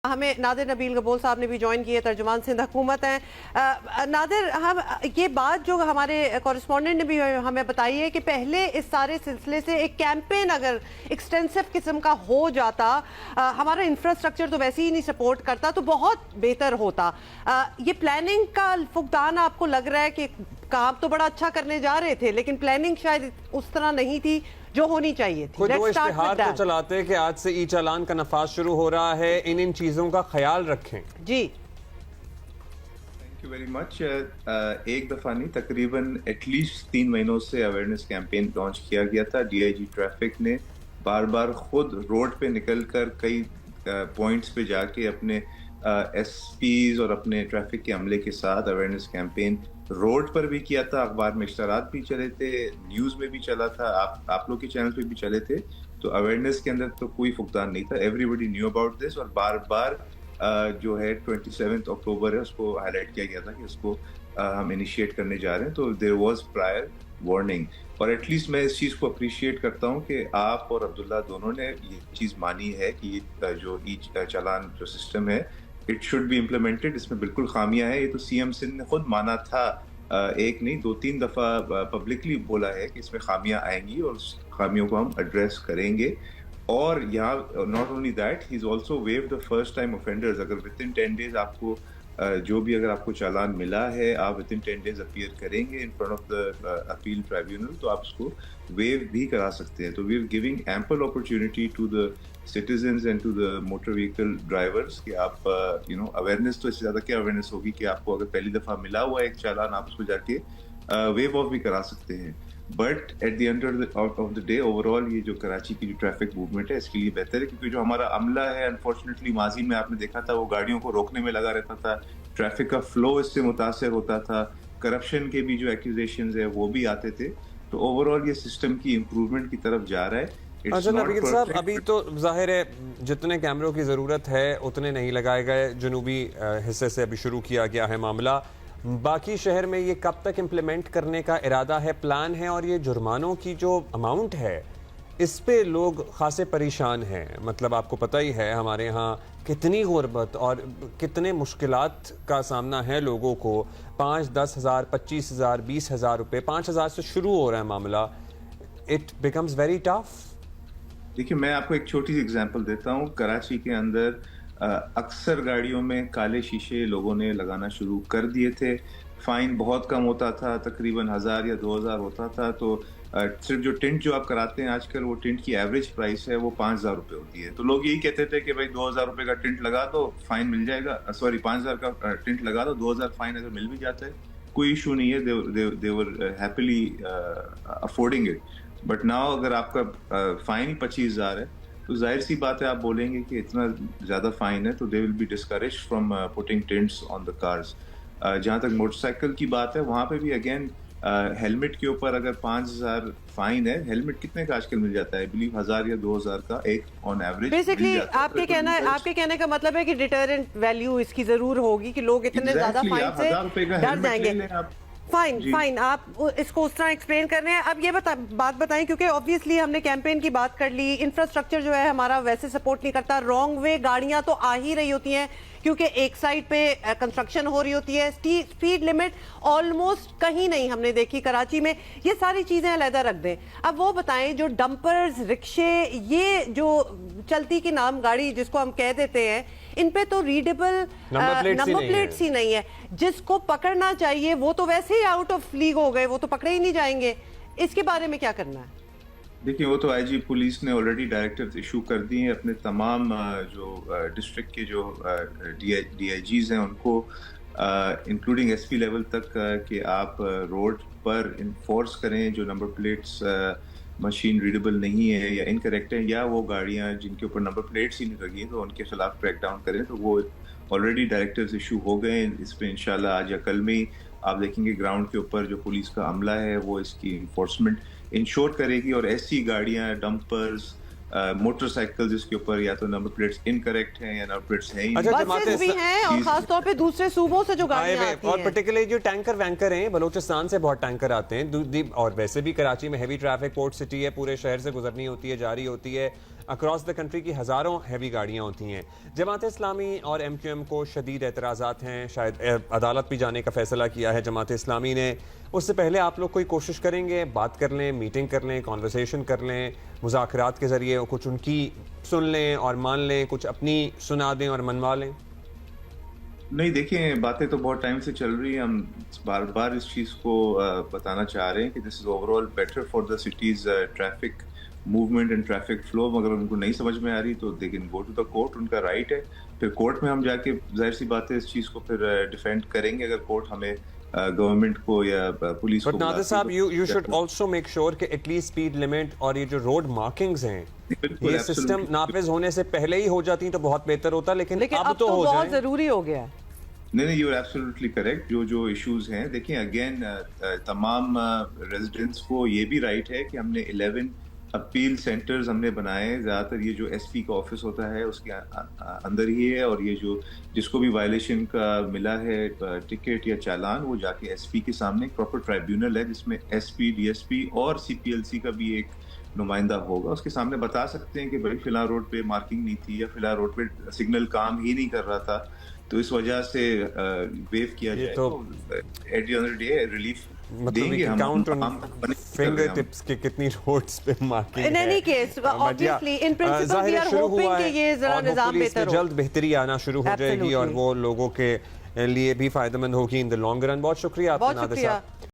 हमें नादिर नबील गबोल साहब ने भी ज्वाइन किए, तर्जुमान सिंध हुकूमत हैं। नादिर, हम ये बात जो हमारे कॉरेस्पॉन्डेंट ने भी हमें बताई है कि पहले इस सारे सिलसिले से एक कैंपेन अगर एक्सटेंसिव किस्म का हो जाता, हमारा इंफ्रास्ट्रक्चर तो वैसे ही नहीं सपोर्ट करता, तो बहुत बेहतर होता। ये प्लानिंग का फुकदान आपको लग रहा है कि काम तो बड़ा अच्छा करने जा रहे थे लेकिन प्लानिंग शायद उस तरह नहीं थी जो होनी चाहिए थी। खुद वो इश्तिहार तो चलाते कि आज से ई चालान का नफाज शुरू हो रहा है, इन चीजों का ख्याल रखें। जी थैंक यू वेरी मच। एक दफ़ा नहीं, तकरीबन एटलीस्ट 3 महीनों से अवेयरनेस कैंपेन लॉन्च किया गया था। डीआईजी ट्रैफिक ने बार बार खुद रोड पे निकलकर कई पॉइंट्स पे जाके अपने एसपीज और अपने ट्रैफिक के अमले के साथ अवेयरनेस कैंपेन रोड पर भी किया था, अखबार में इश्तरात भी चले थे, न्यूज़ में भी चला था, आप लोग के चैनल पे भी चले थे। तो अवेयरनेस के अंदर तो कोई फुकदान नहीं था, एवरीबडी न्यू अबाउट दिस। और बार बार जो है 27 अक्टूबर है उसको हाईलाइट किया गया था कि उसको हम इनिशिएट करने जा रहे हैं। तो देयर वाज प्रायर वार्निंग। और एटलीस्ट मैं इस चीज़ को अप्रिशिएट करता हूँ कि आप और अब्दुल्ला दोनों ने ये चीज़ मानी है कि जो ई चालान जो सिस्टम है इट शुड बी इम्प्लीमेंटेड। इसमें बिल्कुल खामियां हैं, ये तो सीएम सिंध ने खुद माना था, एक नहीं 2-3 दफ़ा पब्लिकली बोला है कि इसमें खामियां आएंगी और उस खामियों को हम एड्रेस करेंगे। और यहाँ not only that, he is also wave the first time offenders. अगर विद इन 10 डेज आपको जो भी अगर आपको चालान मिला है, आप विद इन 10 डेज अपीयर करेंगे in front of the appeal tribunal, तो आप उसको वेव भी करा सकते हैं। तो we are giving ample opportunity to the citizens and to the motor vehicle drivers कि आप अवेयरनेस तो इससे ज़्यादा क्या अवेयरनेस होगी कि आपको अगर पहली दफ़ा मिला हुआ है एक चालान, आप उसको जाके वेव ऑफ भी करा सकते हैं। But at the end of the day overall ये जो कराची की जो ट्रैफिक मूवमेंट है इसके लिए बेहतर है, क्योंकि जो हमारा अमला है अनफॉर्चुनेटली माजी में आपने देखा था वो गाड़ियों को रोकने में लगा रहता था, ट्रैफिक का फ्लो इससे मुतासर होता था, करप्शन के भी जो एक्यूजेशंस है वो भी आते थे। तो ओवरऑल ये सिस्टम की इम्प्रूवमेंट की तरफ जा रहा है। अच्छा नबील साहब, अभी तो जाहिर है जितने कैमरों की ज़रूरत है उतने नहीं लगाए गए, जनूबी हिस्से से अभी शुरू किया गया है मामला। बाकी शहर में ये कब तक इम्प्लीमेंट करने का इरादा है, प्लान है? और ये जुर्मानों की जो अमाउंट है इस पे लोग खासे परेशान हैं। मतलब आपको पता ही है हमारे यहाँ कितनी गुर्बत और कितने मुश्किलात का सामना है लोगों को। 5-10 हज़ार, 25 हज़ार, 20 हज़ार रुपये, 5 हज़ार से शुरू हो रहा है मामला। It becomes very tough. देखिए मैं आपको एक छोटी सी एग्जांपल देता हूँ। कराची के अंदर अक्सर गाड़ियों में काले शीशे लोगों ने लगाना शुरू कर दिए थे। फाइन बहुत कम होता था, तकरीबन 1000 या 2000 होता था। तो सिर्फ जो टिंट जो आप कराते हैं आजकल, वो टिंट की एवरेज प्राइस है वो 5000 रुपये होती है। तो लोग यही कहते थे कि भाई 2000 रुपये का टिंट लगा दो फाइन मिल जाएगा, सॉरी 5000 का टिंट लगा दो, 2000 फाइन अगर मिल भी जाता है कोई इशू नहीं है। They were happily affording it. But now अगर आपका फाइन ही 25,000 है तो जाहिर सी बात है आप बोलेंगे कि इतना ज़्यादा फाइन है, तो they will be discourage from putting tints on the cars. जहाँ तक मोटरसाइकिल की बात है, वहाँ पे भी अगेन हेलमेट के ऊपर अगर 5,000 फाइन है, हेलमेट कितने का आजकल मिल जाता है? बिलीव 1000 या 2000 का एक ऑन एवरेज। बेसिकली आपके कहने का मतलब है कि डिटरेंट वैल्यू इसकी जरूर होगी कि लोग इतने ज्यादा फाइन से डर जाएंगे। फाइन आप इसको उस तरह एक्सप्लेन कर रहे हैं। अब ये बात बताएं, क्योंकि ऑब्वियसली हमने कैंपेन की बात कर ली, इंफ्रास्ट्रक्चर जो है हमारा वैसे सपोर्ट नहीं करता, रॉन्ग वे गाड़ियां तो आ ही रही होती हैं क्योंकि एक साइड पे कंस्ट्रक्शन हो रही होती है, स्पीड लिमिट ऑलमोस्ट कहीं नहीं हमने देखी कराची में। ये सारी चीजें अलहदा रख दें। अब वो बताएं जो डंपर्स, रिक्शे, ये जो चलती की नाम गाड़ी जिसको हम कह देते हैं, इन पे तो रीडेबल नंबर प्लेट्स ही नहीं है। जिसको पकड़ना चाहिए वो तो वैसे ही आउट ऑफ लीग हो गए, वो तो पकड़े ही नहीं जाएंगे। इसके बारे में क्या करना है? देखिए वो तो आईजी पुलिस ने ऑलरेडी डायरेक्टिव्स इशू कर दिए हैं अपने तमाम जो डिस्ट्रिक्ट के जो डीआईजीज हैं उनको, इंक्लूडिंग एसपी लेवल तक, कि आप रोड पर इन्फोर्स करें जो नंबर प्लेट्स मशीन रीडेबल नहीं है या इनकरेक्ट है, या वो गाड़ियां जिनके ऊपर नंबर प्लेट्स ही नहीं लगी हैं तो उनके खिलाफ क्रैक डाउन करें। तो वो ऑलरेडी डायरेक्टिव्स इशू हो गए हैं। इस पर इंशाल्लाह आज या कल में ही आप देखेंगे ग्राउंड के ऊपर जो पुलिस का अमला है वो इसकी इन्फोर्समेंट इंश्योर करेगी। और ऐसी गाड़ियां, डंपर्स, मोटरसाइकिल जिसके ऊपर या तो नंबर प्लेट्स इनकरेक्ट हैं या नंबर प्लेट्स हैं ही नहीं, बसेस भी हैं, और खास तौर पे दूसरे सूबों से जो गाड़ियां आती हैं, और पर्टिकुलरली जो टैंकर वैंकर हैं, बलोचिस्तान से बहुत टैंकर आते हैं। और वैसे भी कराची में हैवी ट्रैफिक, पोर्ट सिटी है, पूरे शहर से गुजरनी होती है, जारी होती है। اکراس دا کنٹری کی ہزاروں ہیوی گاڑیاں ہوتی ہیں. جماعت اسلامی اور ایم کیو ایم کو شدید اعتراضات ہیں, شاید عدالت بھی جانے کا فیصلہ کیا ہے جماعت اسلامی نے. اس سے پہلے آپ لوگ کوئی کوشش کریں گے, بات کر لیں, میٹنگ کر لیں, کانورسیشن کر لیں, مذاکرات کے ذریعے کچھ ان کی سن لیں اور مان لیں, کچھ اپنی سنا دیں اور منوا لیں؟ نہیں دیکھیں, باتیں تو بہت ٹائم سے چل رہی ہیں. ہم بار بار اس چیز کو بتانا چاہ رہے ہیں کہ this is overall better for the cities traffic movement and traffic flow. اگر ان کو نہیں سمجھ میں آ رہی تو they can go to the court, ان کا رائٹ ہے. پھر کورٹ میں ہم جا کے ظاہر سی بات ہے اس چیز کو پھر ڈیفینڈ کریں گے اگر کورٹ ہمیں گورنمنٹ کو یا پولیس کو. بٹ نادر صاحب, you should also make sure کہ ایٹ لیسٹ اسپیڈ لمٹ اور یہ جو روڈ مارکنگز ہیں یہ سسٹم نافذ ہونے سے پہلے ہی ہو جاتی تو بہت بہتر ہوتا, لیکن اب تو ہو بہت ضروری ہو گیا ہے. نہیں, یو آر ایبسولوٹلی کریکٹ. جو ایشوز ہیں دیکھیں, اگین تمام ریزیڈنٹس کو یہ بھی رائٹ ہے کہ ہم نے 11 اپیل سینٹرز ہم نے بنائے. زیادہ تر یہ جو ایس پی کا آفس ہوتا ہے اس کے اندر ہی ہے, اور یہ جو جس کو بھی وائلیشن کا ملا ہے ٹکٹ یا چالان, وہ جا کے ایس پی کے سامنے پراپر ٹرائیبیونل ہے جس میں S P, D S P اور سی پی ایل سی کا بھی ایک نمائندہ ہوگا. اس کے سامنے بتا سکتے ہیں کہ بھائی فلاں روڈ پہ مارکنگ نہیں تھی یا فلاں روڈ پہ سگنل کام ہی نہیں کر رہا تھا, تو اس وجہ سے ویو کیا جائے. تو at the end day relief دیں گے کاؤنٹ آن فنگر ٹپس کے کتنی روڈز پہ مارکنگ ہے. In any case obviously in principle we are hoping کہ یہ ذرا نظام بہتر ہو, جلد بہتری آنا شروع ہو جائے گی اور وہ لوگوں کے لیے بھی فائدہ مند ہوگی ان دی لانگ رن. بہت شکریہ آپ کا نادر صاحب.